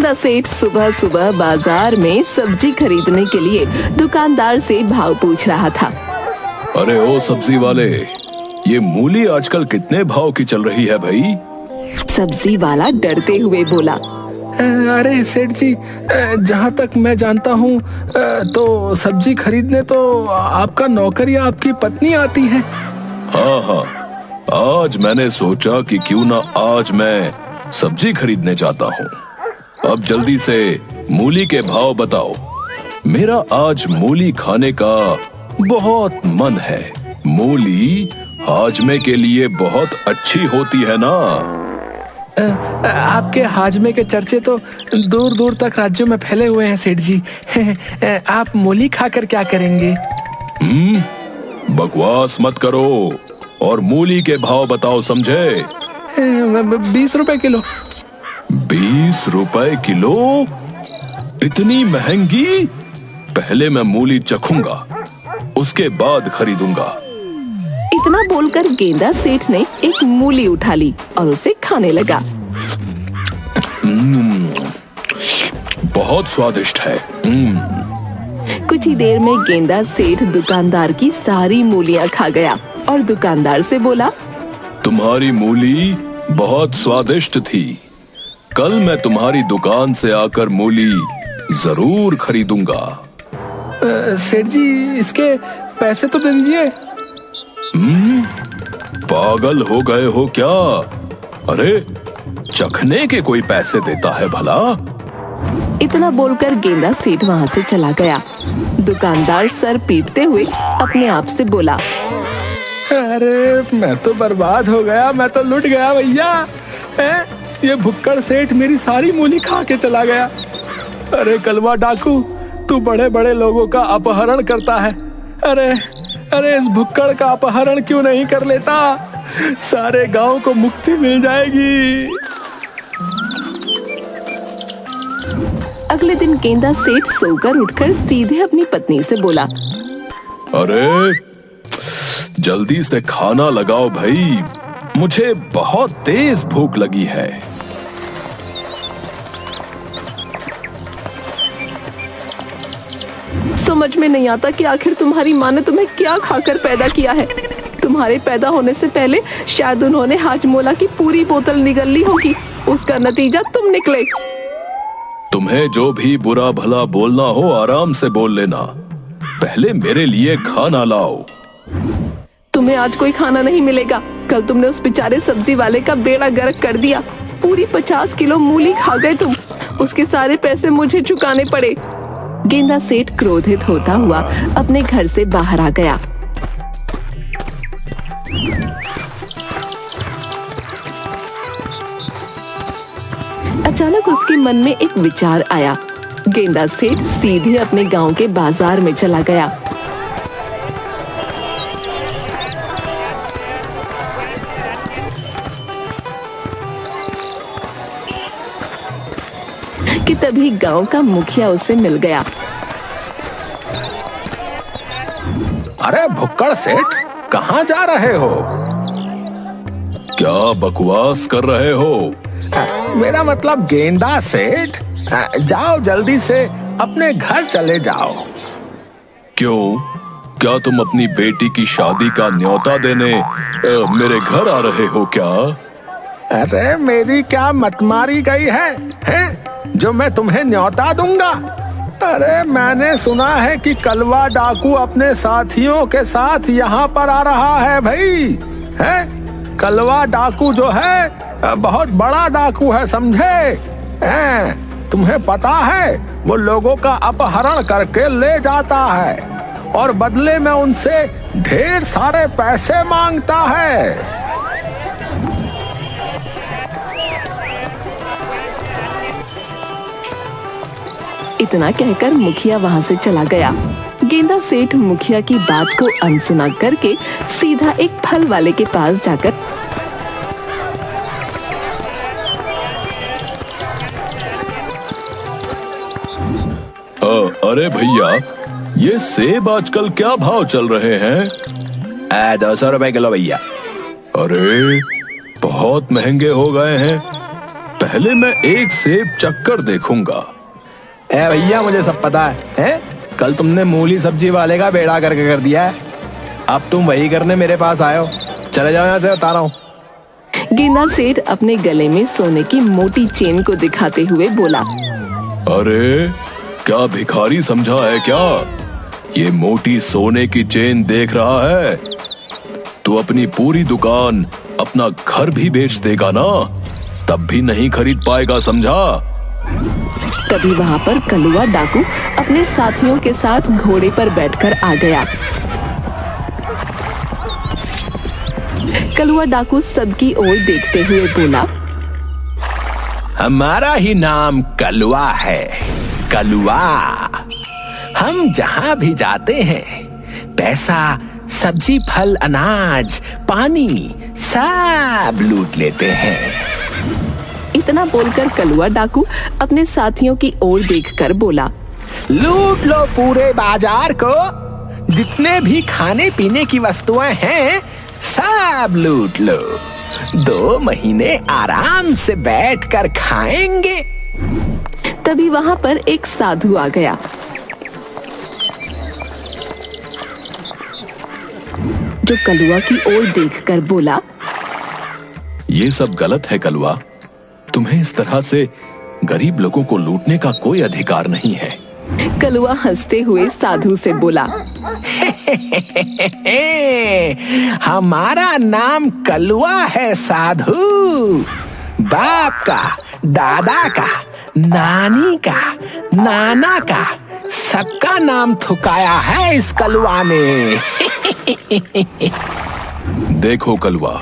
गेंदा सेठ सुबह सुबह बाजार में सब्जी खरीदने के लिए दुकानदार से भाव पूछ रहा था। अरे ओ सब्जी वाले, ये मूली आजकल कितने भाव की चल रही है भाई? सब्जी वाला डरते हुए बोला। अरे सेठ जी, जहाँ तक मैं जानता हूँ तो सब्जी खरीदने तो आपका नौकर या आपकी पत्नी आती है। हाँ हाँ, आज मैंने सोचा कि क्यों ना आज मैं सब्जी खरीदने जाता हूँ। अब जल्दी से मूली के भाव बताओ, मेरा आज मूली खाने का बहुत मन है। मूली हाजमे के लिए बहुत अच्छी होती है ना। आपके हाजमे के चर्चे तो दूर दूर तक राज्यों में फैले हुए हैं सेठ जी। आप मूली खाकर क्या करेंगे? बकवास मत करो और मूली के भाव बताओ, समझे? 20 रुपए किलो। 20 रुपए किलो? इतनी महंगी? पहले मैं मूली चखूंगा, उसके बाद खरीदूंगा। इतना बोलकर गेंदा सेठ ने एक मूली उठा ली और उसे खाने लगा। बहुत स्वादिष्ट है। कुछ ही देर में गेंदा सेठ दुकानदार की सारी मूलियां खा गया और दुकानदार से बोला, तुम्हारी मूली बहुत स्वादिष्ट थी। कल मैं तुम्हारी दुकान से आकर मूली जरूर खरीदूंगा। सेठ जी, इसके पैसे तो दे दीजिए। पागल हो गए हो क्या? अरे चखने के कोई पैसे देता है भला? इतना बोलकर गेंदा सेठ वहाँ से चला गया। दुकानदार सर पीटते हुए अपने आप से बोला, अरे मैं तो बर्बाद हो गया, मैं तो लुट गया भैया। ये भुक्कड़ सेठ मेरी सारी मूली खा के चला गया। अरे कलवा डाकू, तू बड़े बड़े लोगों का अपहरण करता है। अरे इस भुक्कड़ का अपहरण क्यों नहीं कर लेता? सारे गांव को मुक्ति मिल जाएगी। अगले दिन गेंदा सेठ सोकर उठकर सीधे अपनी पत्नी से बोला, अरे जल्दी से खाना लगाओ भाई, मुझे बहुत तेज भूख लगी है। समझ में नहीं आता कि आखिर तुम्हारी माँ ने तुम्हें क्या खाकर पैदा किया है। तुम्हारे पैदा होने से पहले शायद उन्होंने हाजमोला की पूरी बोतल निगल ली होगी। उसका नतीजा तुम निकले। तुम्हें जो भी बुरा भला बोलना हो आराम से बोल लेना, पहले मेरे लिए खाना लाओ। तुम्हें आज कोई खाना नहीं मिलेगा। कल तुमने उस बेचारे सब्जी वाले का बेड़ा गर्क कर दिया। पूरी 50 किलो मूली खा गए तुम। उसके सारे पैसे मुझे चुकाने पड़े। गेंदा सेठ क्रोधित होता हुआ अपने घर से बाहर आ गया। अचानक उसके मन में एक विचार आया। गेंदा सेठ सीधे अपने गांव के बाजार में चला गया। कि तभी गांव का मुखिया उसे मिल गया। अरे भुक्कड़ सेठ, कहाँ जा रहे हो? क्या बकवास कर रहे हो? मेरा मतलब गेंदा सेठ, जाओ जल्दी से अपने घर चले जाओ। क्यों? क्या तुम अपनी बेटी की शादी का न्योता देने मेरे घर आ रहे हो क्या? अरे मेरी क्या मत मारी गई है जो मैं तुम्हें न्योता दूंगा? अरे मैंने सुना है कि कलवा डाकू अपने साथियों के साथ यहाँ पर आ रहा है भाई। कलवा डाकू जो है बहुत बड़ा डाकू है, समझे? तुम्हें पता है वो लोगों का अपहरण करके ले जाता है और बदले में उनसे ढेर सारे पैसे मांगता है। इतना कहकर मुखिया वहां से चला गया। गेंदा सेठ मुखिया की बात को अनसुना करके सीधा एक फल वाले के पास जाकर अरे भैया, ये सेब आजकल क्या भाव चल रहे हैं? 200 रुपए किलो भैया। अरे बहुत महंगे हो गए हैं। पहले मैं एक सेब चक्कर देखूंगा। ए भैया, मुझे सब पता है? कल तुमने मूली सब्जी वाले का बेड़ा करके कर दिया है, अब तुम वही करने मेरे पास आए हो। चले जाओ यहाँ से, बता रहा हूँ। गेंदा सेठ अपने गले में सोने की मोटी चेन को दिखाते हुए बोला, अरे क्या भिखारी समझा है क्या? ये मोटी सोने की चेन देख रहा है? तू अपनी पूरी दुकान, अपना घर भी बेच देगा ना, तब भी नहीं खरीद पाएगा, समझा? तभी वहाँ पर कलुआ डाकू अपने साथियों के साथ घोड़े पर बैठकर आ गया। कलुआ डाकू सबकी ओर देखते हुए बोला, हमारा ही नाम कलुआ है, कलुआ। हम जहाँ भी जाते हैं, पैसा, सब्जी, फल, अनाज, पानी सब लूट लेते हैं। इतना बोलकर कलुआ डाकू अपने साथियों की ओर देखकर बोला, लूट लो पूरे बाजार को, जितने भी खाने पीने की वस्तुएं हैं सब लूट लो। 2 महीने आराम से बैठकर खाएंगे। तभी वहाँ पर एक साधु आ गया। जो कलुआ की ओर देखकर बोला, ये सब गलत है कलुआ, तुम्हें इस तरह से गरीब लोगों को लूटने का कोई अधिकार नहीं है। कलुआ हंसते हुए साधु से बोला, हमारा नाम कलुआ है साधु। बाप का, दादा का, नानी का, नाना का, सबका नाम थुकाया है इस कलुआ ने। देखो कलुआ,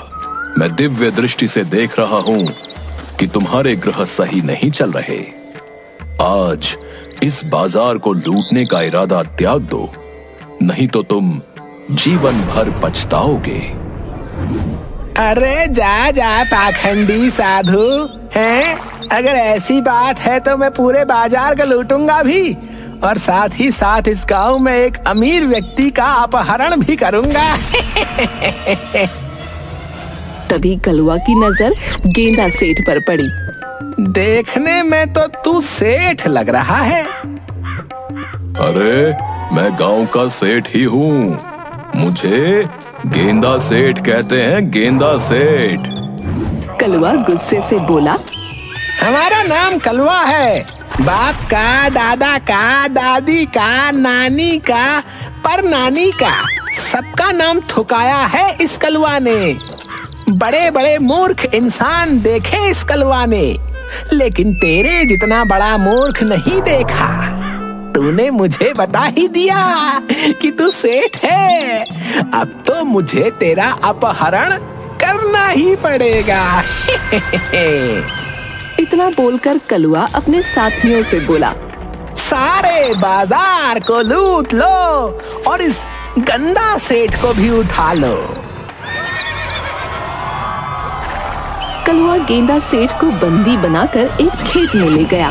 मैं दिव्य दृष्टि से देख रहा हूँ कि तुम्हारे ग्रह सही नहीं चल रहे। आज इस बाजार को लूटने का इरादा त्याग दो, नहीं तो तुम जीवन भर पछताओगे। अरे जा जा पाखंडी साधु, हैं? अगर ऐसी बात है तो मैं पूरे बाजार को लूटूंगा भी, और साथ ही साथ इस गांव में एक अमीर व्यक्ति का अपहरण भी करूंगा। तभी कलुआ की नजर गेंदा सेठ पर पड़ी। देखने में तो तू सेठ लग रहा है। अरे मैं गांव का सेठ ही हूँ, मुझे गेंदा सेठ कहते हैं, गेंदा सेठ। कलुआ गुस्से से बोला, हमारा नाम कलुआ है। बाप का, दादा का, दादी का, नानी का, परनानी का, सबका नाम थुकाया है इस कलुआ ने। बड़े बड़े मूर्ख इंसान देखे इस कलुआ ने, लेकिन तेरे जितना बड़ा मूर्ख नहीं देखा। तूने मुझे बता ही दिया कि तू सेठ है, अब तो मुझे तेरा अपहरण करना ही पड़ेगा। इतना बोलकर कलुआ अपने साथियों से बोला, सारे बाजार को लूट लो और इस गंदा सेठ को भी उठा लो। कलुआ गेंदा सेठ को बंदी बनाकर एक खेत में ले गया।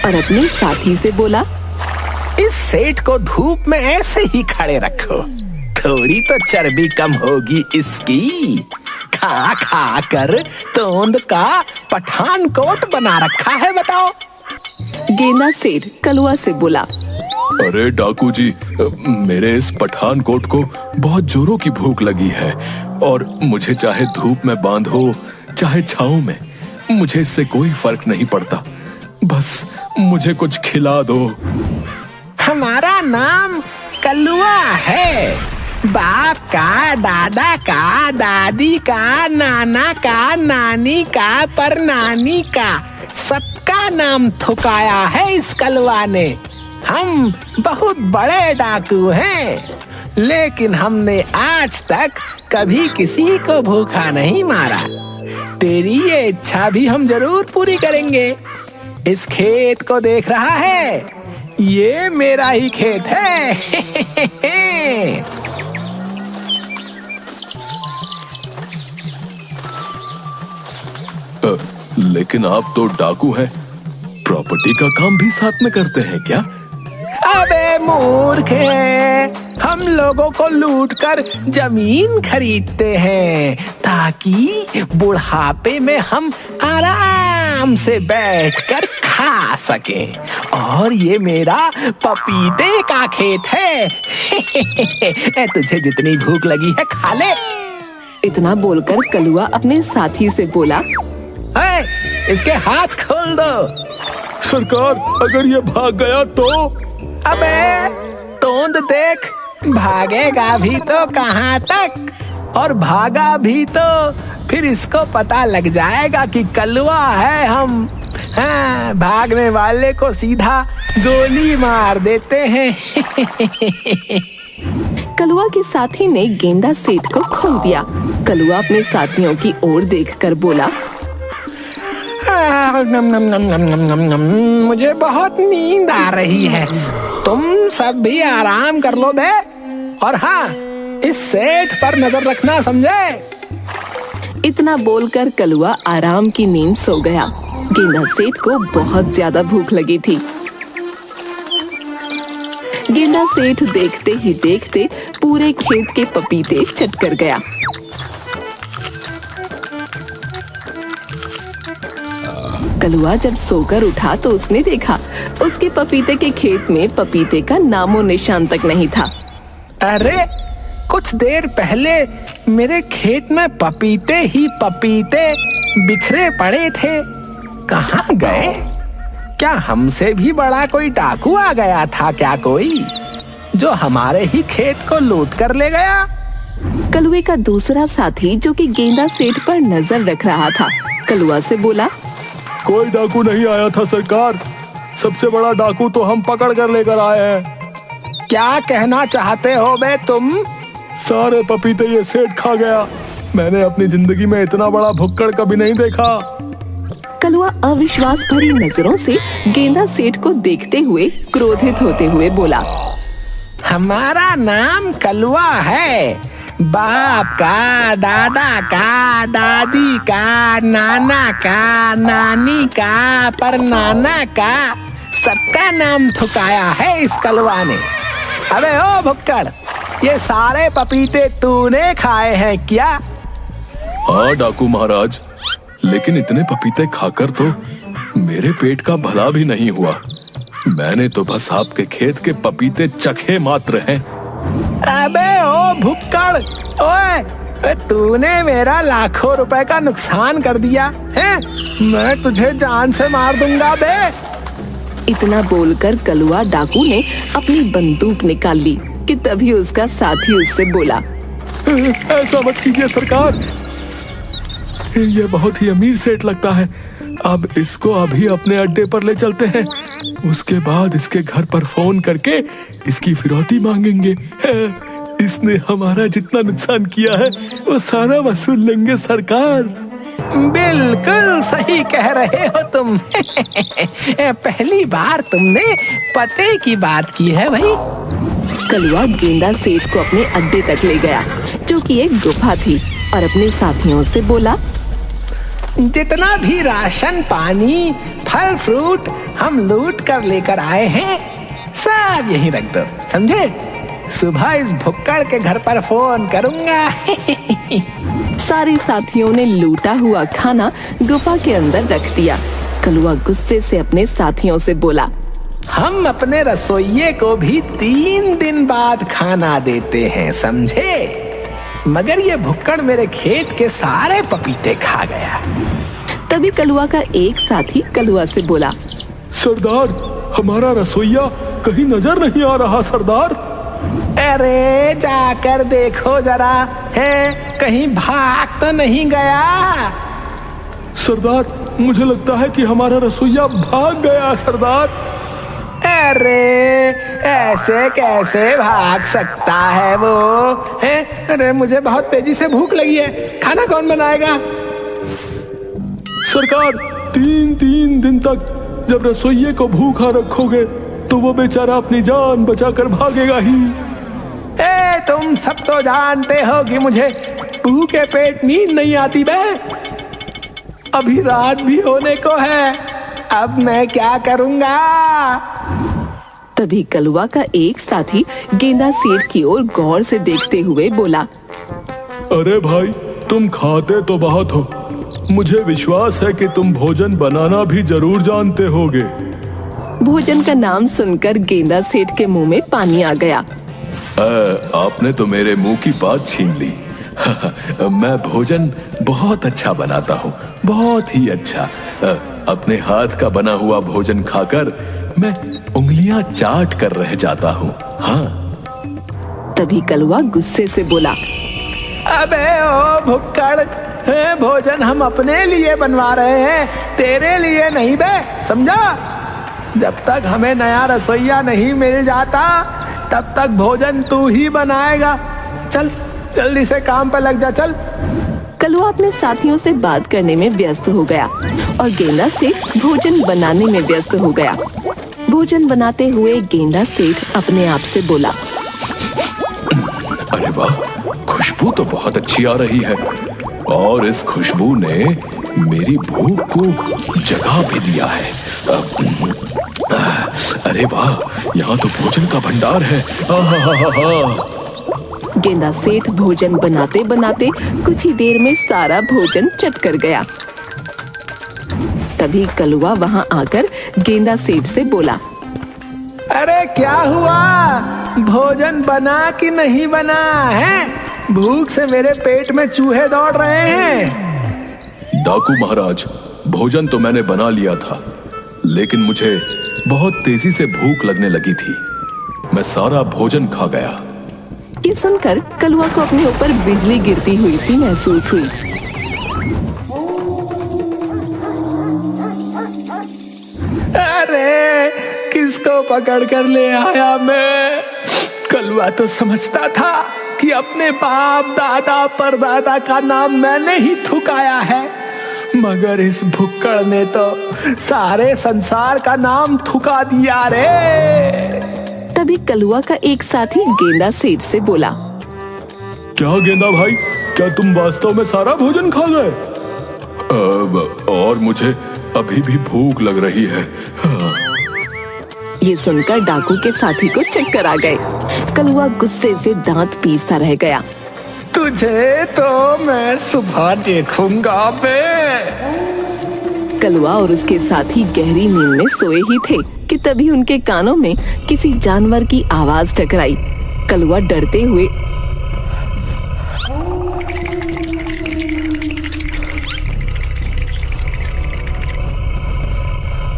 और अपने साथी से बोला, इस सेठ को धूप में ऐसे ही खड़े रखो, थोड़ी तो चर्बी कम होगी इसकी। खा खा कर तोंद का पठानकोट बना रखा है, बताओ। गेंदा सेठ कलुआ से बोला, अरे डाकू जी, मेरे इस पठानकोट को बहुत जोरों की भूख लगी है, और मुझे चाहे धूप में बांधो चाहे छांव में, मुझे इससे कोई फर्क नहीं पड़ता, बस मुझे कुछ खिला दो। हमारा नाम कलुआ है। बाप का, दादा का, दादी का, नाना का, नानी का, परनानी का, सबका नाम थुकाया है इस कलुआ ने। हम बहुत बड़े डाकू हैं, लेकिन हमने आज तक कभी किसी को भूखा नहीं मारा। तेरी ये इच्छा भी हम जरूर पूरी करेंगे। इस खेत को देख रहा है, ये मेरा ही खेत है। लेकिन आप तो डाकू हैं, प्रॉपर्टी का काम भी साथ में करते हैं क्या? अबे मूर्ख है, हम लोगों को लूटकर जमीन खरीदते हैं ताकि बुढ़ापे में हम आराम से बैठकर खा सकें। और ये मेरा पपीते का खेत है। तुझे जितनी भूख लगी है खा ले। इतना बोलकर कलुआ अपने साथी से बोला, इसके हाथ खोल दो। सरकार, अगर ये भाग गया तो? अबे तोंद देख, भागेगा भी तो कहाँ तक, और भागा भी तो फिर इसको पता लग जाएगा कि कलुआ है हम। हाँ, भागने वाले को सीधा गोली मार देते हैं। कलुआ के साथी ने गेंदा सेठ को खोल दिया। कलुआ अपने साथियों की ओर देखकर बोला, नम नम नम नम नम नम नम, मुझे बहुत नींद आ रही है। तुम सब भी आराम कर लो बे। और हाँ, इस सेठ पर नजर रखना, समझे? इतना बोलकर कलुआ आराम की नींद सो गया। गेंदा सेठ को बहुत ज्यादा भूख लगी थी। गेंदा सेठ देखते ही देखते पूरे खेत के पपीते चट कर गया। कलुआ जब सोकर उठा तो उसने देखा उसके पपीते के खेत में पपीते का नामो निशान तक नहीं था। अरे, कुछ देर पहले मेरे खेत में पपीते ही पपीते बिखरे पड़े थे, कहाँ गए? क्या हमसे भी बड़ा कोई डाकू आ गया था क्या कोई, जो हमारे ही खेत को लूट कर ले गया? कलुए का दूसरा साथी, जो कि गेंदा सेठ पर नजर रख रहा था, कलुआ से बोला, कोई डाकू नहीं आया था सरकार। सबसे बड़ा डाकू तो हम पकड़ कर लेकर आए हैं। क्या कहना चाहते हो बे तुम? सारे पपीते ये सेठ खा गया। मैंने अपनी जिंदगी में इतना बड़ा भुक्कड़ कभी नहीं देखा। कलुआ अविश्वास भरी नजरों से गेंदा सेठ को देखते हुए क्रोधित होते हुए बोला, हमारा नाम कलुआ है। बाप का, दादा का, दादी का, नाना का, नानी का, परनाना का, सबका नाम ठुकाया है इस कलुआ ने। अबे ओ भुक्कड़, ये सारे पपीते तूने खाए हैं क्या? हाँ डाकू महाराज, लेकिन इतने पपीते खाकर तो मेरे पेट का भला भी नहीं हुआ। मैंने तो बस आपके खेत के पपीते चखे मात्र हैं। अबे ओ भुक्कड़, ओए, तूने मेरा लाखों रुपए का नुकसान कर दिया है। मैं तुझे जान से मार दूंगा बे। इतना बोलकर कलुआ डाकू ने अपनी बंदूक निकाल ली कि तभी उसका साथी उससे बोला, ऐसा मत कीजिए सरकार, ये बहुत ही अमीर सेठ लगता है। अब इसको अभी अपने अड्डे पर ले चलते हैं, उसके बाद इसके घर पर फोन करके इसकी फिरौती मांगेंगे। इसने हमारा जितना नुकसान किया है वो सारा वसूल लेंगे सरकार। बिल्कुल सही कह रहे हो तुम। पहली बार तुमने पते की बात की है भाई। कलुआ गेंदा सेठ को अपने अड्डे तक ले गया, जो कि एक गुफा थी, और अपने साथियों से बोला, जितना भी राशन पानी फल फ्रूट हम लूट कर लेकर आए हैं, सब यहीं रख दो, समझे? सुबह इस भुक्कड़ के घर पर फोन करूंगा। सारे साथियों ने लूटा हुआ खाना गुफा के अंदर रख दिया। कलुआ गुस्से से अपने साथियों से बोला, हम अपने रसोइये को भी 3 दिन बाद खाना देते हैं, समझे? मगर ये भुक्कड़ मेरे खेत के सारे पपीते खा गया। तभी कलुआ का एक साथी कलुआ से बोला, सरदार, हमारा रसोइया कहीं नजर नहीं आ रहा सरदार। अरे जाकर देखो जरा, है कहीं भाग तो नहीं गया? सरदार, मुझे लगता है कि हमारा रसोइया भाग गया सरदार। अरे ऐसे कैसे भाग सकता है वो, है? अरे मुझे बहुत तेजी से भूख लगी है, खाना कौन बनाएगा? सरकार, 3 दिन तक जब रसोइये को भूखा रखोगे तो वो बेचारा अपनी जान बचाकर भागेगा ही। तुम सब तो जानते हो कि मुझे भूखे पेट नींद नहीं आती बे। अभी रात भी होने को है, अब मैं क्या करूंगा? तभी कलवा का एक साथी गेंदा सेठ की ओर गौर से देखते हुए बोला, अरे भाई, तुम खाते तो बहुत हो, मुझे विश्वास है कि तुम भोजन बनाना भी जरूर जानते होगे। भोजन का नाम सुनकर गेंदा सेठ के मुंह में पानी आ गया। आपने तो मेरे मुंह की बात छीन ली। मैं भोजन बहुत अच्छा बनाता हूँ, बहुत ही अच्छा। अपने हाथ का बना हुआ भोजन खाकर मैं उंगलियां चाट कर रह जाता हूँ। हाँ। तभी कलवा गुस्से से बोला, अबे ओ भुक्कड़, भोजन हम अपने लिए बनवा रहे हैं, तेरे लिए नहीं बे, समझा? जब तक हमें नया रसोइया नहीं मिल जाता तब तक भोजन तू ही बनाएगा। चल जल्दी से काम पर लग जा, चल। कलवा अपने साथियों से बात करने में व्यस्त हो गया और गेंदा सेठ भोजन बनाने में व्यस्त हो गया। भोजन बनाते हुए गेंदा सेठ अपने आप से बोला, अरे वाह, खुशबू तो बहुत अच्छी आ रही है और इस खुशबू ने मेरी भूख को जगा भी दिया है। अरे वाह, यहाँ तो भोजन का भंडार है। गेंदा सेठ भोजन बनाते बनाते कुछ ही देर में सारा भोजन चट कर गया। तभी कलवा वहां आकर गेंदा सेठ से बोला, अरे क्या हुआ, भोजन बना कि नहीं बना है? भूख से मेरे पेट में चूहे दौड़ रहे हैं। डाकू महाराज, भोजन तो मैंने बना लिया था, लेकिन मुझे बहुत तेजी से भूख लगने लगी थी। मैं सारा भोजन खा गया। ये सुनकर कलवा को अपने ऊपर बिजली गिरती हुई सी महसूस हुई। अरे किसको पकड़ कर ले आया मैं? कलवा तो समझता था कि अपने बाप दादा परदादा का नाम मैंने ही थुकाया है, मगर इस भुक्कड़ ने तो सारे संसार का नाम थुका दिया रे। तभी कलवा का एक साथी गेंदा सेठ से बोला, क्या गेंदा भाई, क्या तुम वास्तव में सारा भोजन खा गए? और मुझे अभी भी भूख लग रही है। ये सुनकर डाकू के साथी को चक्कर आ गए। कलवा गुस्से से दांत पीसता रह गया। तुझे तो मैं सुबह देखूंगा बे। कलवा और उसके साथी गहरी नींद में सोए ही थे कि तभी उनके कानों में किसी जानवर की आवाज टकराई। कलवा डरते हुए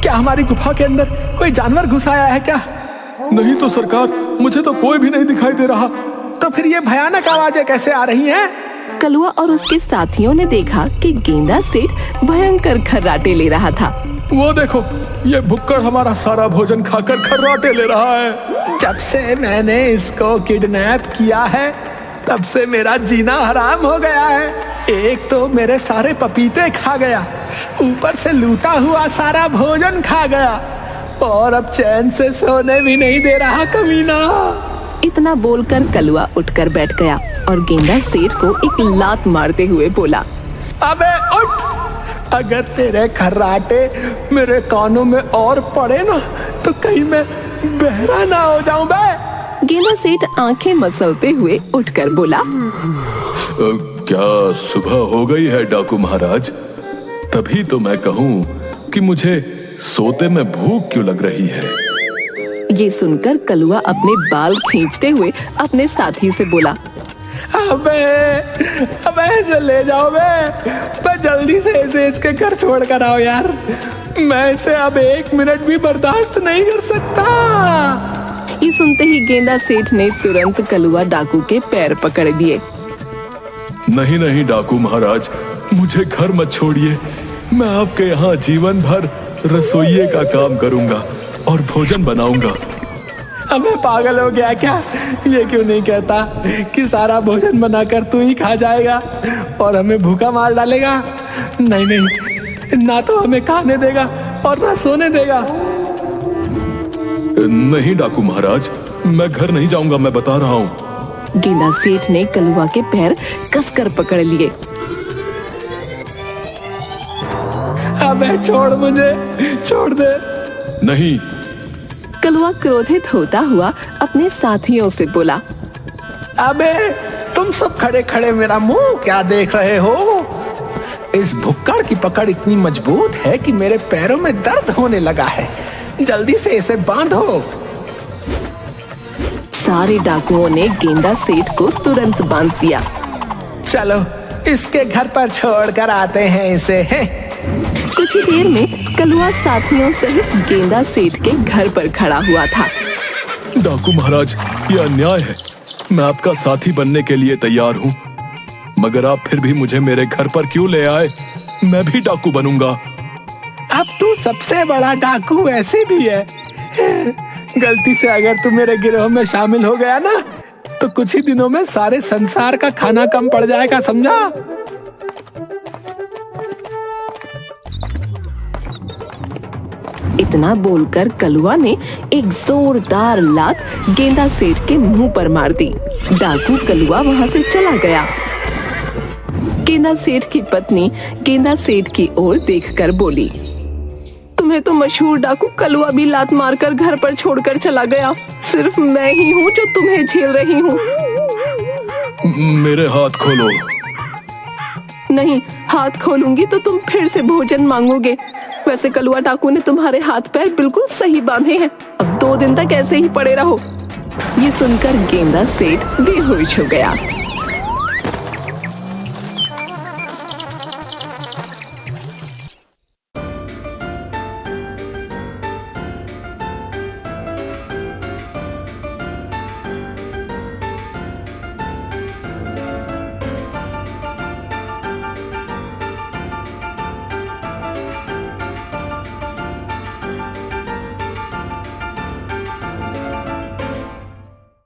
क्या हमारी गुफा के अंदर कोई जानवर घुस आया है क्या? नहीं तो सरकार, मुझे तो कोई भी नहीं दिखाई दे रहा। तो फिर ये भयानक आवाजें कैसे आ रही हैं? कलवा और उसके साथियों ने देखा कि गेंदा सेठ भयंकर खर्राटे ले रहा था। वो देखो, ये भुक्कड़ हमारा सारा भोजन खाकर खर्राटे ले रहा है। जब से मैंने इसको किडनैप किया है तब से मेरा जीना हराम हो गया है। एक तो मेरे सारे पपीते खा गया, ऊपर से लूटा हुआ सारा भोजन खा गया और अब चैन से सोने भी नहीं दे रहा कमीना। इतना बोलकर कलवा उठकर बैठ गया और गेंदा सेठ को एक लात मारते हुए बोला, अबे उठ, अगर तेरे खर्राटे मेरे कानों में और पड़े ना तो कहीं मैं बहरा ना हो जाऊं बे। गेंदा सेठ आंखें मसलते हुए उठकर बोला, क्या सुबह हो गई है डाकू महाराज? तभी तो मैं कहूँ कि मुझे सोते में भूख क्यों लग रही है। ये सुनकर कलवा अपने बाल खींचते हुए अपने साथी से बोला, अबे ऐसे ले जाओ मैं जल्दी से इसे इसके घर छोड़ कर आओ यार। मैं इसे अब 1 मिनट भी बर्दाश्त नहीं कर सकता। ये सुनते ही गेंदा सेठ ने तुरंत कलवा डाकू के पैर पकड़ दिए। नहीं नहीं डाकू महाराज, मुझे घर मत छोड़िए। मैं आपके यहाँ जीवन भर रसोइये का काम करूंगा और भोजन बनाऊंगा। अबे पागल हो गया क्या? ये क्यों नहीं कहता कि सारा भोजन बनाकर तू ही खा जाएगा और हमें भूखा मार डालेगा? नहीं नहीं, ना तो हमें खाने देगा और ना सोने देगा। नहीं डाकू महाराज, मैं घर नहीं जाऊंगा, मैं बता रहा हूँ। गेंदा सेठ ने कलवा के पैर कसकर पकड़ लिए। अबे छोड़ मुझे, छोड़ दे। नहीं। कलवा क्रोधित होता हुआ अपने साथियों से बोला, अबे तुम सब खड़े खड़े मेरा मुंह क्या देख रहे हो? इस भुक्कड़ की पकड़ इतनी मजबूत है कि मेरे पैरों में दर्द होने लगा है। जल्दी से इसे बांधो। सारे डाकुओं ने गेंदा सेठ को तुरंत बांध दिया। चलो इसके घर पर छोड़कर आते हैं इसे। कुछ ही देर में कलवा साथियों सहित गेंदा सेठ के घर पर खड़ा हुआ था। डाकू महाराज, यह अन्याय है। मैं आपका साथी बनने के लिए तैयार हूँ, मगर आप फिर भी मुझे मेरे घर पर क्यों ले आए? मैं भी डाकू बनूंगा। अब तू सबसे बड़ा डाकू ऐसे भी है। गलती से अगर तू मेरे गिरोह में शामिल हो गया ना, तो कुछ ही दिनों में सारे संसार का खाना कम पड़ जाएगा, समझा? इतना बोलकर कलवा ने एक जोरदार लात गेंदा सेठ के मुंह पर मार दी। डाकू कलवा वहां से चला गया। गेंदा सेठ की पत्नी गेंदा सेठ की ओर देखकर बोली, तुम्हें तो मशहूर डाकू कलवा भी लात मारकर घर पर छोड़कर चला गया। सिर्फ मैं ही हूँ जो तुम्हें झेल रही हूँ। मेरे हाथ खोलो। नहीं, हाथ खोलूंगी तो तुम फिर से भोजन मांगोगे। वैसे कलवा डाकू ने तुम्हारे हाथ पैर बिल्कुल सही बांधे हैं। अब 2 दिन तक ऐसे ही पड़े रहो। ये सुनकर गेंदा सेठ बेहोश हो गया।